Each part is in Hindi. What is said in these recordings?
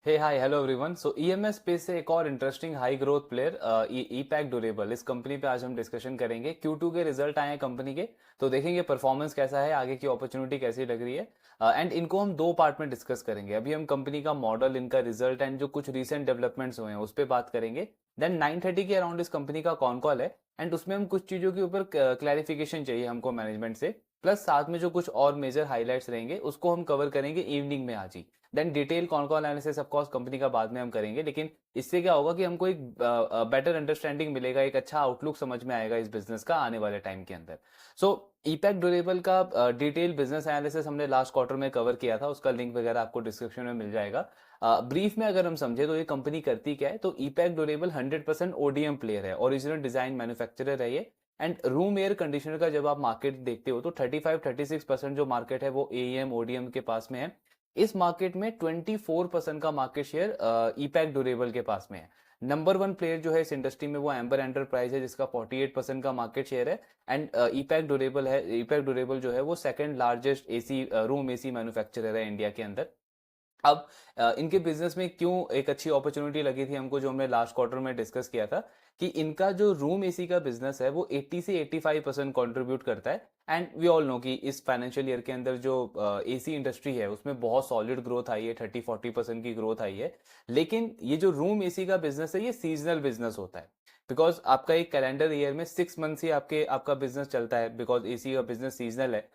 हे हाय हेलो एवरीवन। सो ईएमएस स्पेस से एक और interesting high growth player EPACK durable, इस कंपनी पे आज हम डिस्कशन करेंगे। Q2 के रिजल्ट आए हैं कंपनी के, तो देखेंगे परफॉर्मेंस कैसा है, आगे की अपॉर्चुनिटी कैसी लग रही है। एंड इनको हम दो पार्ट में डिस्कस करेंगे। अभी हम कंपनी का मॉडल, इनका रिजल्ट एंड जो कुछ रीसेंट डेवलपमेंट्स हुए हैं उस पर बात करेंगे। देन 9:30 के अराउंड इस कंपनी का कॉन कॉल है एंड उसमें हम कुछ चीज़ों के ऊपर क्लैरिफिकेशन चाहिए हमको मैनेजमेंट से, प्लस साथ में जो कुछ और मेजर हाईलाइट्स रहेंगे उसको हम कवर करेंगे इवनिंग में आज ही। Then detail con call analysis of course company का बाद में हम करेंगे, लेकिन इससे क्या होगा कि हमको एक बेटर अंडरस्टैंडिंग मिलेगा, एक अच्छा आउटलुक समझ में आएगा इस बिजनेस का आने वाले टाइम के अंदर। सो ईपैक ड्यूरेबल का डिटेल बिजनेस एनालिसिस हमने लास्ट क्वार्टर में कवर किया था, उसका लिंक वगैरह आपको डिस्क्रिप्शन में मिल जाएगा। ब्रीफ में अगर हम समझे तो ये कंपनी करती क्या है, तो ईपैक ड्यूरेबल 100% ओडीएम प्लेयर है, ओरिजिनल डिजाइन मैन्युफैक्चरर है ये। एंड रूम एयर कंडीशनर का जब आप मार्केट देखते हो तो 35-36% जो मार्केट है वो एएम ओडीएम के पास में है। इस मार्केट में 24% का मार्केट शेयर ईपैक ड्यूरेबल के पास में है। नंबर वन प्लेयर जो है इस इंडस्ट्री में वो एम्बर एंटरप्राइज है, जिसका 48% का मार्केट शेयर है। एंड ईपैक ड्यूरेबल जो है वो second largest AC room AC manufacturer है इंडिया के अंदर। अब इनके बिजनेस में क्यों एक अच्छी अपॉर्चुनिटी लगी थी हमको, जो हमने लास्ट क्वार्टर में डिस्कस किया था कि इनका जो रूम एसी का बिजनेस है वो 80 से 85% कंट्रीब्यूट करता है। एंड वी ऑल नो कि इस फाइनेंशियल ईयर के अंदर जो एसी इंडस्ट्री है उसमें बहुत सॉलिड ग्रोथ आई है, 30-40% की ग्रोथ आई है। लेकिन ये जो रूम एसी का बिजनेस है ये सीजनल बिजनेस होता है, बिकॉज आपका एक कैलेंडर ईयर में 6 मंथ्स ही आपका बिजनेस चलता है, बिकॉज एसी का बिजनेस सीजनल है।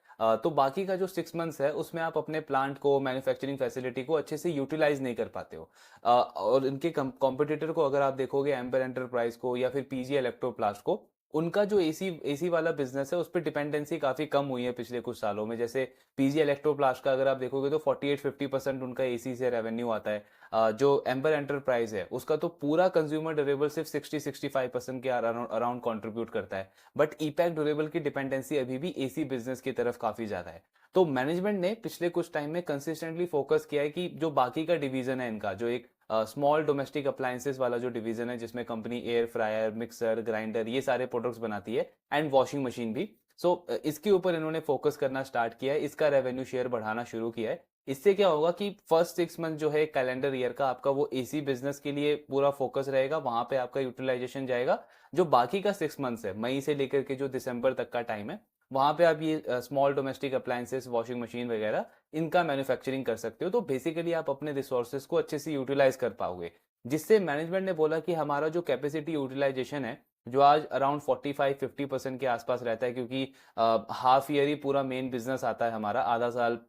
तो बाकी का जो 6 मंथ्स है उसमें आप अपने प्लांट को, मैन्युफैक्चरिंग फैसिलिटी को अच्छे से यूटिलाइज नहीं कर पाते हो। और इनके कॉम्पिटिटर को अगर आप देखोगे, एम्बर एंटरप्राइज को या फिर पीजी इलेक्ट्रोप्लास्ट को, उनका जो एसी एसी वाला बिजनेस है उस पर डिपेंडेंसी काफी कम हुई है पिछले कुछ सालों में। जैसे पीजी इलेक्ट्रोप्लास्ट का अगर आप देखोगे तो 48-50% उनका एसी से रेवेन्यू आता है। जो एम्बर एंटरप्राइज है उसका तो पूरा कंज्यूमर ड्यूरेबल सिर्फ 60-65% के अराउंड कंट्रीब्यूट करता है। बट ईपैक ड्यूरेबल की डिपेंडेंसी अभी भी एसी बिजनेस की तरफ काफी ज्यादा है। तो मैनेजमेंट ने पिछले कुछ टाइम में कंसिस्टेंटली फोकस किया है कि जो बाकी का डिवीजन है इनका, जो एक स्मॉल डोमेस्टिक अप्लायंसेस वाला जो डिवीजन है, जिसमें company air fryer, mixer, grinder ये सारे प्रोडक्ट्स बनाती है, एंड वॉशिंग मशीन भी। सो इसके ऊपर इन्होंने फोकस करना स्टार्ट किया है, इसका रेवेन्यू शेयर बढ़ाना शुरू किया है। इससे क्या होगा कि फर्स्ट 6 मंथ जो है कैलेंडर ईयर का आपका, वो एसी बिजनेस के लिए पूरा फोकस रहेगा, वहां पे आपका यूटिलाइजेशन जाएगा। जो बाकी का 6 मंथ्स है, मई से लेकर के जो दिसंबर तक का टाइम है, वहां पे आप ये small domestic appliances, washing machine वगैरह, इनका मैन्युफैक्चरिंग कर सकते हो। तो बेसिकली आप अपने रिसोर्सेज को अच्छे से यूटिलाइज कर पाओगे, जिससे मैनेजमेंट ने बोला कि हमारा जो कैपेसिटी यूटिलाइजेशन है, जो आज अराउंड 45-50% के आसपास रहता है, क्योंकि हाफ ईयर ही पूरा मेन बिजनेस आता है हमारा, आधा साल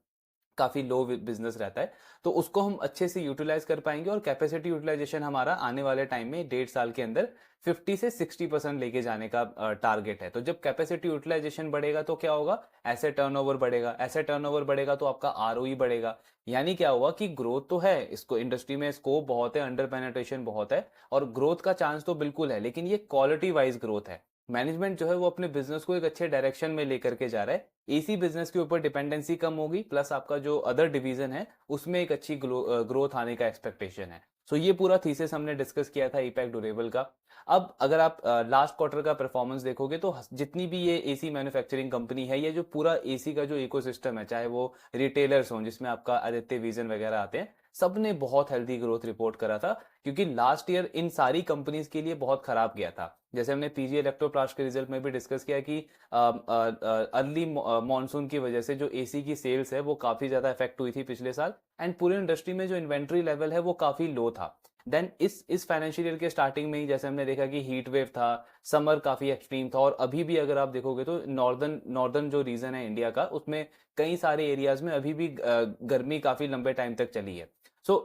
काफी लो बिजनेस रहता है। तो उसको हम अच्छे से यूटिलाइज कर पाएंगे, और कैपेसिटी यूटिलाइजेशन हमारा आने वाले टाइम में 1.5 साल के अंदर 50 से 60% लेके जाने का टारगेट है। तो जब कैपेसिटी यूटिलाइजेशन बढ़ेगा तो क्या होगा, एसेट टर्नओवर बढ़ेगा, एसेट टर्नओवर बढ़ेगा तो आपका आरओई बढ़ेगा। यानी क्या हुआ कि ग्रोथ तो है, इसको इंडस्ट्री में स्कोप बहुत है, अंडर पेनेट्रेशन बहुत है, और ग्रोथ का चांस तो बिल्कुल है, लेकिन ये क्वालिटी वाइज ग्रोथ है। मैनेजमेंट जो है वो अपने बिजनेस को एक अच्छे डायरेक्शन में लेकर के जा रहा है। एसी बिजनेस के ऊपर डिपेंडेंसी कम होगी, प्लस आपका जो अदर डिवीजन है उसमें एक अच्छी ग्रोथ आने का एक्सपेक्टेशन है। सो ये पूरा थीसिस हमने डिस्कस किया था ईपैक ड्यूरेबल का। अब अगर आप लास्ट क्वार्टर का परफॉर्मेंस देखोगे तो जितनी भी ये एसी मैन्युफैक्चरिंग कंपनी है, ये जो पूरा एसी का जो इकोसिस्टम है, चाहे वो रिटेलर्स हों जिसमें आपका आदित्य विजन वगैरह आते हैं, सब ने बहुत हेल्दी ग्रोथ रिपोर्ट करा था। क्योंकि लास्ट ईयर इन सारी कंपनीज के लिए बहुत खराब गया था। जैसे हमने पीजी इलेक्ट्रोप्लास्ट के रिजल्ट में भी डिस्कस किया कि अर्ली मॉनसून की वजह से जो एसी की सेल्स है वो काफी ज्यादा इफेक्ट हुई थी पिछले साल, एंड पूरी इंडस्ट्री में जो इन्वेंट्री लेवल है वो काफी लो था। देन इस फाइनेंशियल ईयर के स्टार्टिंग में ही जैसे हमने देखा कि हीट वेव था, समर काफी एक्सट्रीम था, और अभी भी अगर आप देखोगे तो नॉर्दर्न जो रीजन है इंडिया का, उसमें कई सारे एरियाज में अभी भी गर्मी काफी लंबे टाइम तक चली है।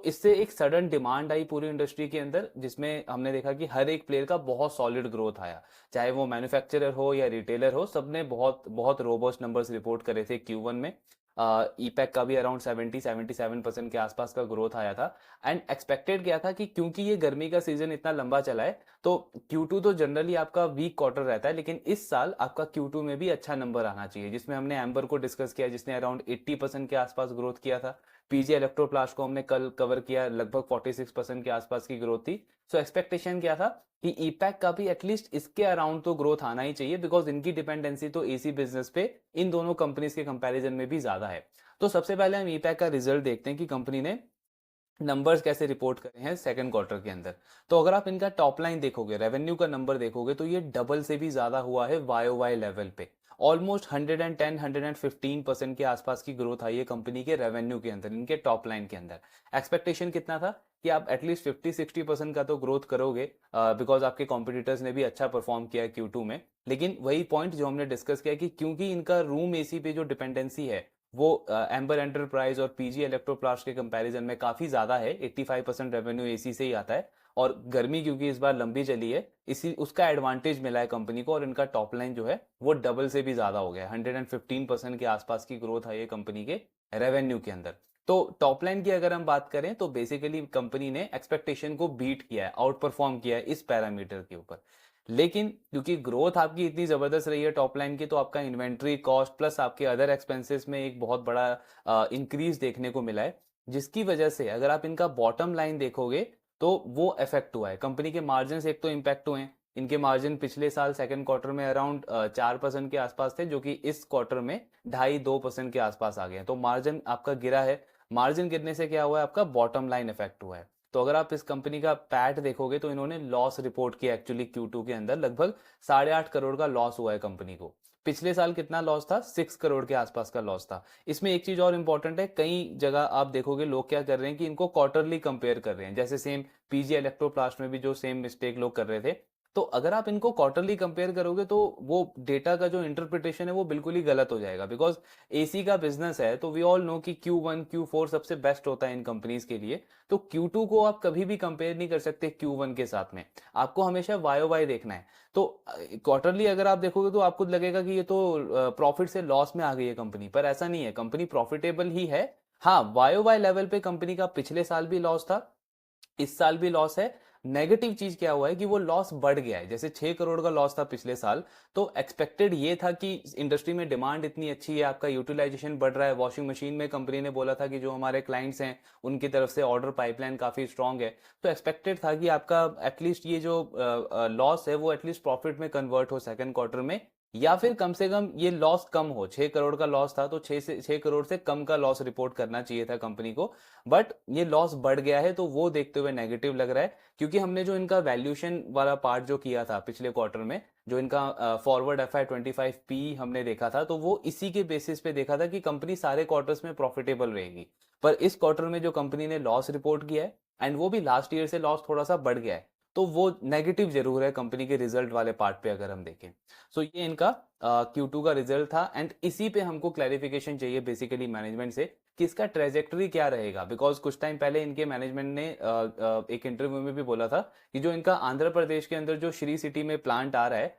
इससे एक सडन डिमांड आई पूरी इंडस्ट्री के अंदर, जिसमें हमने देखा कि हर एक प्लेयर का बहुत सॉलिड ग्रोथ आया, चाहे वो मैन्युफैक्चरर हो या रिटेलर हो, सबने बहुत बहुत रोबस्ट नंबर्स रिपोर्ट करे थे Q1 में। ईपैक का भी अराउंड 70-77% के आसपास का ग्रोथ आया था। एंड एक्सपेक्टेड क्या था कि क्योंकि ये गर्मी का सीजन इतना लंबा चला है, तो Q2 तो जनरली आपका वीक क्वार्टर रहता है, लेकिन इस साल आपका Q2 में भी अच्छा नंबर आना चाहिए, जिसमें हमने एम्बर को डिस्कस किया जिसने अराउंड 80% के आसपास ग्रोथ किया था। पीजी इलेक्ट्रोप्लास्ट को हमने कल कवर किया, लगभग 46% के आसपास की ग्रोथ थी। एक्सपेक्टेशन क्या था कि ईपैक का भी एटलीस्ट इसके अराउंड तो ग्रोथ आना ही चाहिए, बिकॉज इनकी डिपेंडेंसी तो एसी बिजनेस पे इन दोनों कंपनीज के कंपैरिजन में भी ज्यादा है। तो सबसे पहले हम ईपैक का रिजल्ट देखते हैं कि कंपनी ने नंबर्स कैसे रिपोर्ट करे हैं सेकंड क्वार्टर के अंदर। तो अगर आप इनका टॉप लाइन देखोगे, रेवेन्यू का नंबर देखोगे, तो ये डबल से भी ज्यादा हुआ है वाई वाई लेवल पे। ऑलमोस्ट 110 115% के आसपास की ग्रोथ आई है कंपनी के रेवेन्यू के अंदर, इनके टॉप लाइन के अंदर। एक्सपेक्टेशन कितना था कि आप एटलीस्ट 50-60% का तो ग्रोथ करोगे, बिकॉज आपके कॉम्पिटिटर्स ने भी अच्छा परफॉर्म किया है Q2 में। लेकिन वही पॉइंट जो हमने डिस्कस किया कि क्योंकि इनका रूम एसी पे जो डिपेंडेंसी है वो एम्बर एंटरप्राइज और पीजी इलेक्ट्रोप्लास्ट के कंपैरिजन में काफी ज्यादा है। 85% रेवेन्यू एसी से ही आता है, और गर्मी क्योंकि इस बार लंबी चली है, इसी उसका एडवांटेज मिला है कंपनी को, और इनका टॉप लाइन जो है वो डबल से भी ज्यादा हो गया है। 115% के आसपास की ग्रोथ है ये कंपनी के रेवेन्यू के अंदर। तो टॉप लाइन की अगर हम बात करें तो बेसिकली कंपनी ने एक्सपेक्टेशन को बीट किया है, आउट परफॉर्म किया है इस पैरामीटर के ऊपर। लेकिन क्योंकि ग्रोथ आपकी इतनी जबरदस्त रही है टॉप लाइन की, तो आपका इन्वेंट्री कॉस्ट प्लस आपके अदर एक्सपेंसेस में एक बहुत बड़ा इंक्रीज देखने को मिला है, जिसकी वजह से अगर आप इनका बॉटम लाइन देखोगे तो वो इफेक्ट हुआ है। कंपनी के मार्जिन एक तो इम्पैक्ट हुए हैं। इनके मार्जिन पिछले साल सेकंड क्वार्टर में अराउंड 4% के आसपास थे, जो कि इस क्वार्टर में 2.5-2% के आसपास आ गए हैं। तो मार्जिन आपका गिरा है। मार्जिन गिरने से क्या हुआ है, आपका बॉटम लाइन इफेक्ट हुआ है। तो अगर आप इस कंपनी का पैट देखोगे तो इन्होंने लॉस रिपोर्ट किया एक्चुअली Q2 के अंदर, लगभग 8.5 करोड़ का लॉस हुआ है कंपनी को। पिछले साल कितना लॉस था, 6 करोड़ के आसपास का लॉस था। इसमें एक चीज और इंपॉर्टेंट है, कई जगह आप देखोगे लोग क्या कर रहे हैं कि इनको क्वार्टरली कंपेयर कर रहे हैं, जैसे सेम पीजी इलेक्ट्रोप्लास्ट में भी जो सेम मिस्टेक लोग कर रहे थे। तो अगर आप इनको क्वार्टरली कंपेयर करोगे तो वो डेटा का जो इंटरप्रिटेशन है वो बिल्कुल ही गलत हो जाएगा, बिकॉज एसी का बिजनेस है तो वी ऑल नो कि Q1 Q4 सबसे बेस्ट होता है इन कंपनीज के लिए। तो Q2 को आप कभी भी कंपेयर नहीं कर सकते Q1 के साथ में, आपको हमेशा वाई वाई देखना है। तो क्वार्टरली अगर आप देखोगे तो आपको लगेगा कि ये तो प्रॉफिट से लॉस में आ गई है कंपनी, पर ऐसा नहीं है, कंपनी प्रॉफिटेबल ही है। हाँ, वाई वाई लेवल पे कंपनी का पिछले साल भी लॉस था, इस साल भी लॉस है। नेगेटिव चीज क्या हुआ है कि वो लॉस बढ़ गया है। जैसे 6 करोड़ का लॉस था पिछले साल, तो एक्सपेक्टेड ये था कि इंडस्ट्री में डिमांड इतनी अच्छी है, आपका यूटिलाइजेशन बढ़ रहा है। वॉशिंग मशीन में कंपनी ने बोला था कि जो हमारे क्लाइंट्स हैं उनकी तरफ से ऑर्डर पाइपलाइन काफी स्ट्रांग है। तो एक्सपेक्टेड था कि आपका एटलीस्ट ये जो लॉस है वो एटलीस्ट प्रॉफिट में कन्वर्ट हो सेकंड क्वार्टर में, या फिर कम से कम ये लॉस कम हो। 6 करोड़ का लॉस था तो 6 करोड़ से कम का लॉस रिपोर्ट करना चाहिए था कंपनी को, बट ये लॉस बढ़ गया है। तो वो देखते हुए नेगेटिव लग रहा है, क्योंकि हमने जो इनका वैल्यूएशन वाला पार्ट जो किया था पिछले क्वार्टर में, जो इनका फॉरवर्ड FY25 पी हमने देखा था, तो वो इसी के बेसिस पे देखा था कि कंपनी सारे क्वार्टर्स में प्रॉफिटेबल रहेगी। पर इस क्वार्टर में जो कंपनी ने लॉस रिपोर्ट किया है, एंड वो भी लास्ट ईयर से लॉस थोड़ा सा बढ़ गया है, तो वो नेगेटिव जरूर है कंपनी के रिजल्ट वाले पार्ट पे अगर हम देखें। सो ये इनका Q2 का रिजल्ट था, एंड इसी पे हमको क्लैरिफिकेशन चाहिए बेसिकली मैनेजमेंट से कि इसका ट्रेजेक्टरी क्या रहेगा। बिकॉज कुछ टाइम पहले इनके मैनेजमेंट ने एक इंटरव्यू में भी बोला था कि जो इनका आंध्र प्रदेश के अंदर जो श्री सिटी में प्लांट आ रहा है,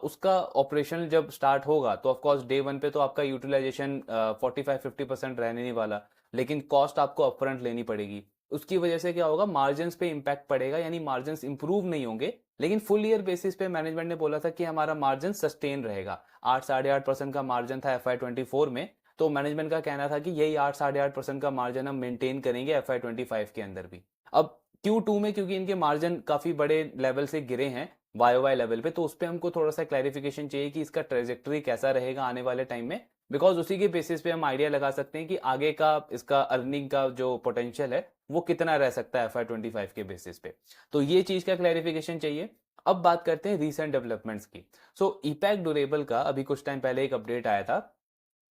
उसका ऑपरेशन जब स्टार्ट होगा तो ऑफकोर्स डे 1 पे तो आपका यूटिलाइजेशन 45-50% रहने नहीं वाला, लेकिन कॉस्ट आपको अपफ्रंट लेनी पड़ेगी। उसकी वजह से क्या होगा, मार्जिन पे इंपैक्ट पड़ेगा, यानी मार्जिन इंप्रूव नहीं होंगे। लेकिन फुल ईयर बेसिस पे मैनेजमेंट ने बोला था कि हमारा मार्जिन सस्टेन रहेगा। 8-8.5% का मार्जिन था FY24 में, तो मैनेजमेंट का कहना था कि यही 8-8.5% का मार्जिन हम मेंटेन करेंगे FY25 के अंदर भी। अब Q2 में क्योंकि इनके मार्जिन काफी बड़े लेवल से गिरे हैं वाई वाई लेवल पे, तो उस पर हमको थोड़ा सा क्लैरिफिकेशन चाहिए कि इसका ट्रेजेक्टरी कैसा रहेगा आने वाले टाइम में। बिकॉज उसी के बेसिस पे हम आइडिया लगा सकते हैं कि आगे का इसका अर्निंग का जो पोटेंशियल है वो कितना रह सकता है FY25 के बेसिस पे। तो ये चीज का क्लैरिफिकेशन चाहिए। अब बात करते हैं रीसेंट डेवलपमेंट्स की। सो ईपैक ड्यूरेबल का अभी कुछ टाइम पहले एक अपडेट आया था।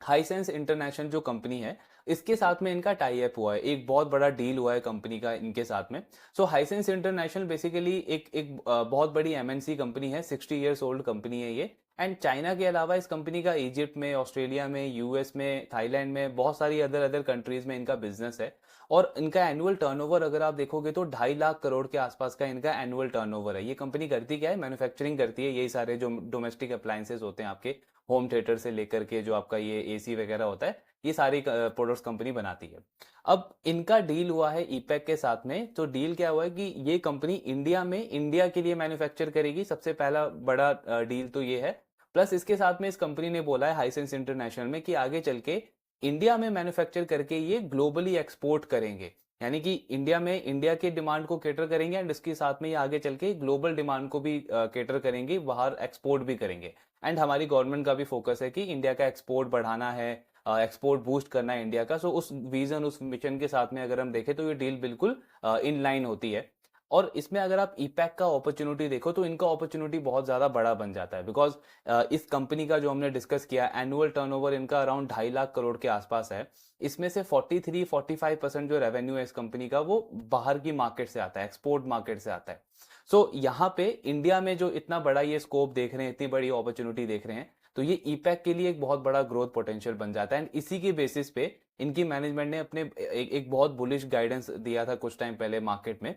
हाईसेंस इंटरनेशनल जो कंपनी है, इसके साथ में इनका टाई अप हुआ है, एक बहुत बड़ा डील हुआ है कंपनी का इनके साथ में। सो हाईसेंस इंटरनेशनल बेसिकली एक बहुत बड़ी MNC कंपनी है, 60 इयर्स ओल्ड कंपनी है ये। एंड चाइना के अलावा इस कंपनी का इजिप्ट में, ऑस्ट्रेलिया में, US में, थाईलैंड में, बहुत सारी अदर अदर कंट्रीज में इनका बिजनेस है। और इनका एनुअल टर्नओवर अगर आप देखोगे तो 2.5 लाख करोड़ के आसपास का इनका एनुअल टर्नओवर है। ये कंपनी करती क्या है, मैन्युफैक्चरिंग करती है, यही सारे जो डोमेस्टिक अप्लायंसेस होते हैं आपके, होम थिएटर से लेकर के जो आपका ये AC वगैरह होता है, ये सारी प्रोडक्ट्स कंपनी बनाती है। अब इनका डील हुआ है ईपैक के साथ में। तो डील क्या हुआ है कि ये कंपनी इंडिया में, इंडिया के लिए मैन्युफैक्चर करेगी, सबसे पहला बड़ा डील तो ये है। प्लस इसके साथ में इस कंपनी ने बोला है हाईसेंस इंटरनेशनल में कि आगे चल के इंडिया में मैन्युफैक्चर करके ये ग्लोबली एक्सपोर्ट करेंगे, यानी कि इंडिया में इंडिया के डिमांड को केटर करेंगे, एंड इसके साथ में ये आगे चल के ग्लोबल डिमांड को भी केटर करेंगे, बाहर एक्सपोर्ट भी करेंगे। एंड हमारी गवर्नमेंट का भी फोकस है कि इंडिया का एक्सपोर्ट बढ़ाना है, एक्सपोर्ट बूस्ट करना है इंडिया का। सो उस विजन, उस मिशन के साथ में अगर हम देखें तो ये डील बिल्कुल इन लाइन होती है। और इसमें अगर आप ईपैक का अपॉर्चुनिटी देखो तो इनका अपॉर्चुनिटी बहुत ज़्यादा बड़ा बन जाता है, बिकॉज इस कंपनी का जो हमने डिस्कस किया, एनुअल टर्नओवर इनका अराउंड 2.5 लाख करोड़ के आसपास है। इसमें से 43-45% जो रेवेन्यू है इस कंपनी का वो बाहर की मार्केट से आता है, एक्सपोर्ट मार्केट से आता है। सो यहाँ पे इंडिया में जो इतना बड़ा ये स्कोप देख रहे हैं, इतनी बड़ी अपॉर्चुनिटी देख रहे हैं, तो ये ईपैक के लिए एक बहुत बड़ा ग्रोथ पोटेंशियल बन जाता है। एंड इसी के बेसिस पे इनकी मैनेजमेंट ने अपने एक बहुत बुलिश गाइडेंस दिया था कुछ टाइम पहले मार्केट में।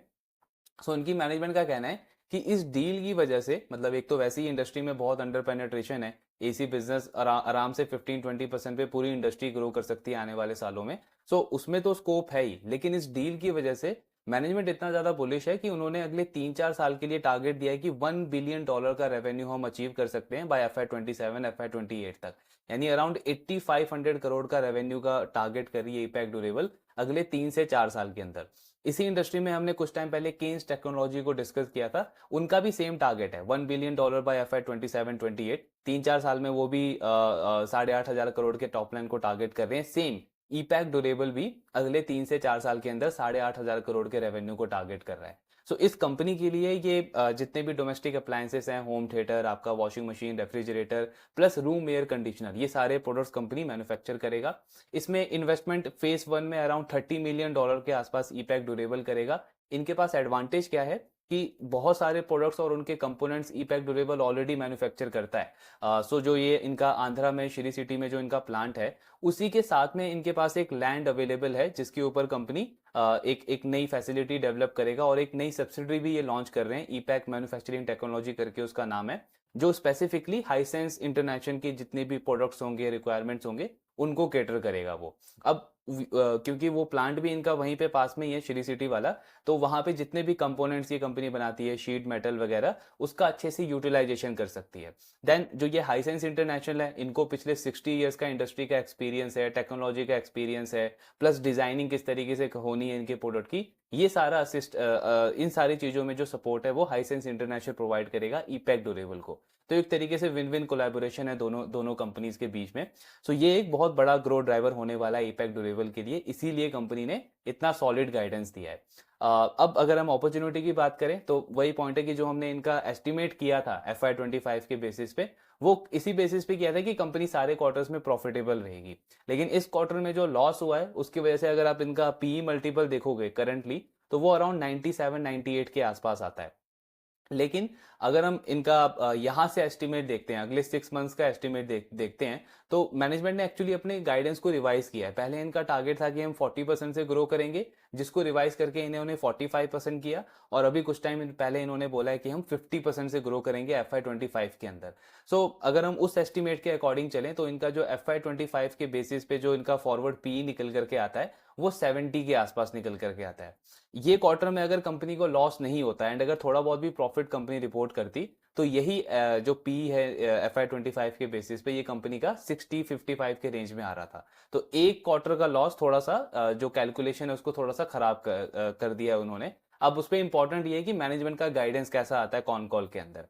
सो इनकी मैनेजमेंट का कहना है कि इस डील की वजह से, मतलब एक तो वैसे ही इंडस्ट्री में बहुत अंडर पेनेट्रेशन है, एसी बिजनेस आराम से 15-20% पे पूरी इंडस्ट्री ग्रो कर सकती है आने वाले सालों में। सो उसमें तो स्कोप है ही, लेकिन इस डील की वजह से मैनेजमेंट इतना ज्यादा बुलिश है कि उन्होंने अगले 3-4 साल के लिए टारगेट दिया है कि $1 बिलियन का रेवेन्यू हम अचीव कर सकते हैं बाय FY27 FY28 तक। यानी अराउंड 8500 करोड़ का रेवेन्यू का टारगेट कर रही है ईपैक ड्यूरेबल अगले 3 से 4 साल के अंदर। इसी इंडस्ट्री में हमने कुछ टाइम पहले केन्स टेक्नोलॉजी को डिस्कस किया था, उनका भी सेम टारगेट है $1 बिलियन बाय FY27-28। 3-4 साल में वो भी 8,500 करोड़ के टॉप लाइन को टारगेट कर रहे हैं। सेम ईपैक ड्यूरेबल भी अगले 3 से 4 साल के अंदर 8,500 करोड़ के रेवेन्यू को टारगेट कर रहा है। सो इस कंपनी के लिए ये जितने भी डोमेस्टिक अप्लायंसेस हैं, होम थिएटर, आपका washing machine, refrigerator plus room air conditioner, ये सारे प्रोडक्ट्स कंपनी मैन्युफैक्चर करेगा। इसमें इन्वेस्टमेंट फेज 1 में अराउंड $30 मिलियन के आसपास ईपैक ड्यूरेबल करेगा। इनके पास एडवांटेज क्या है कि बहुत सारे प्रोडक्ट्स और उनके components EPACK durable already manufacture करता है। सो जो ये इनका आंध्रा में श्री सिटी में जो इनका प्लांट है, उसी के साथ में इनके पास एक लैंड अवेलेबल है जिसके ऊपर कंपनी एक नई फैसिलिटी डेवलप करेगा और एक नई सब्सिडरी भी ये लॉन्च कर रहे हैं, ईपैक मैन्युफैक्चरिंग टेक्नोलॉजी करके उसका नाम है, जो स्पेसिफिकली हाईसेंस इंटरनेशनल के जितने भी प्रोडक्ट्स होंगे, रिक्वायरमेंट्स होंगे, उनको केटर करेगा वो। अब क्योंकि वो प्लांट भी इनका वहीं पे पास में ही है, श्री सिटी वाला, तो वहां पे जितने भी कंपोनेंट्स ये कंपनी बनाती है, शीट मेटल वगैरह, उसका अच्छे से यूटिलाइजेशन कर सकती है। देन जो ये हाईसेंस इंटरनेशनल है, इनको पिछले 60 ईयर्स का इंडस्ट्री का एक्सपीरियंस है, टेक्नोलॉजी का एक्सपीरियंस है, प्लस डिजाइनिंग किस तरीके से होनी है इनके प्रोडक्ट की, ये सारा असिस्ट इन सारी चीजों में जो सपोर्ट है वो हाईसेंस इंटरनेशनल प्रोवाइड करेगा ईपैक ड्यूरेबल को। तो एक तरीके से विन विन कोलैबोरेशन है दोनों दोनों कंपनीज के बीच में। सो ये एक बहुत बड़ा ग्रोथ ड्राइवर होने वाला है ईपैक ड्यूरेबल के लिए, इसीलिए कंपनी ने इतना सॉलिड गाइडेंस दिया है। अब अगर हम अपॉर्चुनिटी की बात करें तो वही पॉइंट है कि जो हमने इनका एस्टिमेट किया था FY25 के बेसिस पे, वो इसी बेसिस पे किया था कि कंपनी सारे क्वार्टर्स में प्रॉफिटेबल रहेगी। लेकिन इस क्वार्टर में जो लॉस हुआ है उसकी वजह से अगर आप इनका पीई मल्टीपल देखोगे करंटली, तो वो अराउंड 97-98 के आसपास आता है। लेकिन अगर हम इनका यहां से एस्टिमेट देखते हैं, अगले 6 मंथ्स का एस्टिमेट देखते हैं, तो मैनेजमेंट ने एक्चुअली अपने गाइडेंस को रिवाइज किया है। पहले इनका टारगेट था कि हम 40% से ग्रो करेंगे, जिसको रिवाइज करके इन्होंने 45% किया, और अभी कुछ टाइम पहले इन्होंने बोला है कि हम 50% से ग्रो करेंगे FY25 के अंदर। सो अगर हम उस एस्टिमेट के अकॉर्डिंग चलें तो इनका जो FY25 के बेसिस पे जो इनका फॉरवर्ड पी निकल करके आता है वो 70 के आसपास निकल करके आता है। ये क्वार्टर में अगर कंपनी को लॉस नहीं होता एंड अगर थोड़ा बहुत भी प्रॉफिट कंपनी रिपोर्ट करती, तो यही जो पी है FY25 के बेसिस पे ये कंपनी का 60-55 के रेंज में आ रहा था। तो एक क्वार्टर का लॉस थोड़ा सा जो कैलकुलेशन है उसको थोड़ा सा खराब कर दिया उन्होंने। अब उस पर इंपॉर्टेंट ये है कि मैनेजमेंट का गाइडेंस कैसा आता है कॉन कॉल के अंदर।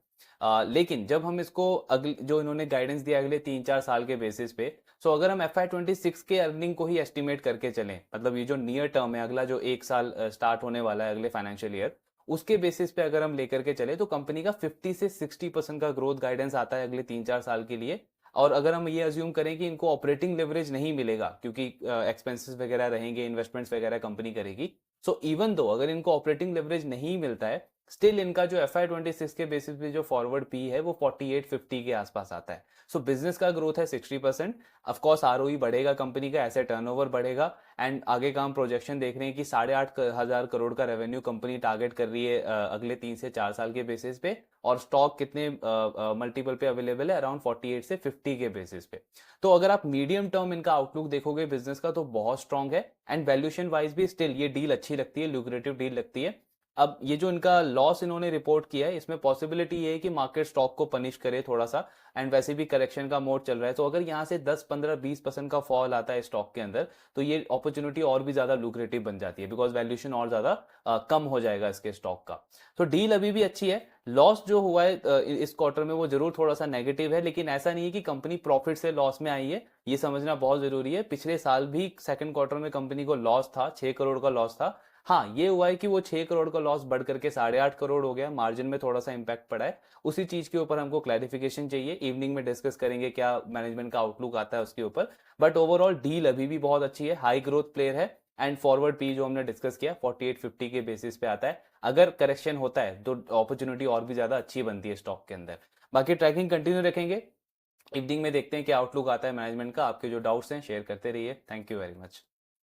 लेकिन जब हम इसको अगले जो इन्होंने गाइडेंस दिया अगले 3-4 साल के बेसिस पे, सो अगर हम FY26 के अर्निंग को ही एस्टिमेट करके चलें, मतलब ये जो नियर टर्म है, अगला जो 1 साल स्टार्ट होने वाला है अगले फाइनेंशियल ईयर, उसके बेसिस पे अगर हम लेकर के चले तो कंपनी का 50 से 60% का ग्रोथ गाइडेंस आता है अगले 3-4 साल के लिए। और अगर हम ये अज्यूम करें कि इनको ऑपरेटिंग लेवरेज नहीं मिलेगा क्योंकि एक्सपेंसेस वगैरह रहेंगे, इन्वेस्टमेंट्स वगैरह कंपनी करेगी, सो इवन दो अगर इनको ऑपरेटिंग लेवरेज नहीं मिलता है, स्टिल इनका जो FY26 के बेसिस पे जो फॉरवर्ड पी है वो 48-50 के आसपास आता है। सो बिजनेस का ग्रोथ है 60%, ऑफकोर्स ROE बढ़ेगा कंपनी का, ऐसे टर्नओवर बढ़ेगा, एंड आगे का हम प्रोजेक्शन देख रहे हैं कि 8,500 करोड़ का रेवेन्यू कंपनी टारगेट कर रही है अगले 3 से 4 साल के बेसिस पे, और स्टॉक कितने मल्टीपल पे अवेलेबल है, अराउंड 48 से 50 के बेसिस पे। तो अगर आप मीडियम टर्म इनका आउटलुक देखोगे बिजनेस का तो बहुत स्ट्रांग है, एंड वैल्यूएशन वाइज भी स्टिल ये डील अच्छी लगती है, ल्यूक्रेटिव डील लगती है। अब ये जो इनका लॉस इन्होंने रिपोर्ट किया है, इसमें पॉसिबिलिटी ये है कि मार्केट स्टॉक को पनिश करे थोड़ा सा, एंड वैसे भी करेक्शन का मोड चल रहा है, तो अगर यहाँ से 10 15 20% का फॉल आता है स्टॉक के अंदर, तो ये अपॉर्चुनिटी और भी ज्यादा लुक्रेटिव बन जाती है, बिकॉज वैल्यूएशन और ज्यादा कम हो जाएगा इसके स्टॉक का। तो डील अभी भी अच्छी है। लॉस जो हुआ है इस क्वार्टर में वो जरूर थोड़ा सा नेगेटिव है, लेकिन ऐसा नहीं है कि कंपनी प्रॉफिट से लॉस में आई है, ये समझना बहुत जरूरी है। पिछले साल भी सेकंड क्वार्टर में कंपनी को लॉस था, 6 करोड़ का लॉस था। हाँ, ये हुआ है कि वो 6 करोड़ का लॉस बढ़ करके 8.5 करोड़ हो गया, मार्जिन में थोड़ा सा इंपैक्ट पड़ा है। उसी चीज के ऊपर हमको क्लैरिफिकेशन चाहिए, इवनिंग में डिस्कस करेंगे क्या मैनेजमेंट का आउटलुक आता है उसके ऊपर। बट ओवरऑल डील अभी भी बहुत अच्छी है, हाई ग्रोथ प्लेयर है, एंड फॉरवर्ड पी जो हमने डिस्कस किया 4850 के बेसिस पे आता है। अगर करेक्शन होता है तो अपॉर्चुनिटी और भी ज्यादा अच्छी बनती है स्टॉक के अंदर। बाकी ट्रैकिंग कंटिन्यू रखेंगे, इवनिंग में देखते हैं क्या आउटलुक आता है मैनेजमेंट का। आपके जो डाउट्स हैं शेयर करते रहिए। Thank you very much.